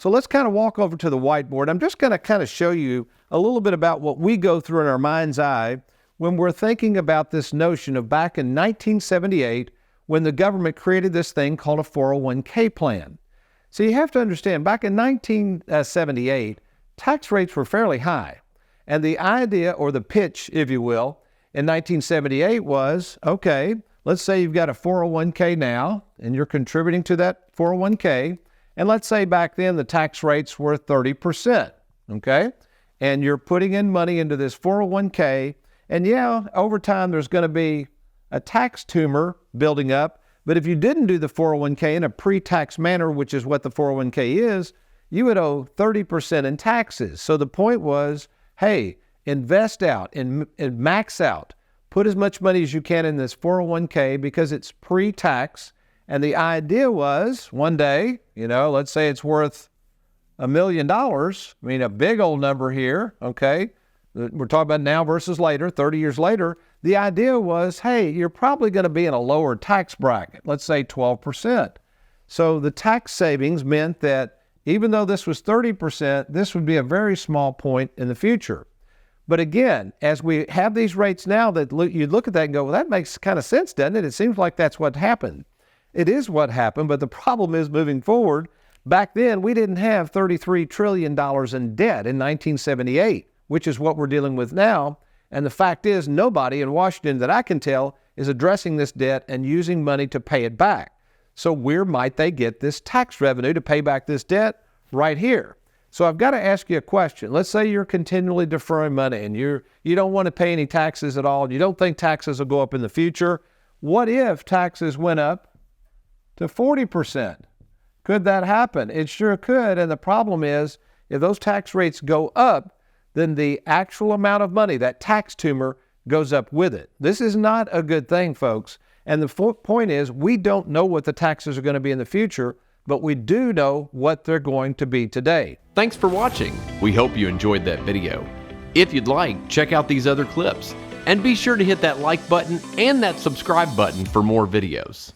So let's kind of walk over to the whiteboard. I'm just going to kind of show you a little bit about what we go through in our mind's eye when we're thinking about this notion of back in 1978 when the government created this thing called a 401k plan. So you have to understand, back in 1978, tax rates were fairly high. And the idea, or the pitch, if you will, in 1978 was, okay, let's say you've got a 401k now, and you're contributing to that 401k, and let's say back then the tax rates were 30%, okay? And you're putting in money into this 401k, and yeah, over time there's going to be a tax tumor building up, but if you didn't do the 401k in a pre-tax manner, which is what the 401k is, you would owe 30% in taxes. So the point was, hey, invest out and max out. Put as much money as you can in this 401k because it's pre-tax. And the idea was one day, let's say it's worth $1 million. I mean, a big old number here, okay? We're talking about now versus later, 30 years later. The idea was, hey, you're probably going to be in a lower tax bracket, let's say 12%. So the tax savings meant that even though this was 30%, this would be a very small point in the future. But again, as we have these rates now, that you look at that and go, well, that makes kind of sense, doesn't it? It seems like that's what happened. It is what happened, but the problem is moving forward. Back then, we didn't have $33 trillion in debt in 1978, which is what we're dealing with now. And the fact is, nobody in Washington that I can tell is addressing this debt and using money to pay it back. So where might they get this tax revenue to pay back this debt? Right here. So I've got to ask you a question. Let's say you're continually deferring money and you don't want to pay any taxes at all, and you don't think taxes will go up in the future. What if taxes went up to 40%? Could that happen? It sure could. And the problem is, if those tax rates go up, then the actual amount of money, that tax tumor, goes up with it. This is not a good thing, folks. And the point is, we don't know what the taxes are going to be in the future, but we do know what they're going to be today. Thanks for watching. We hope you enjoyed that video. If you'd like, check out these other clips. And be sure to hit that like button and that subscribe button for more videos.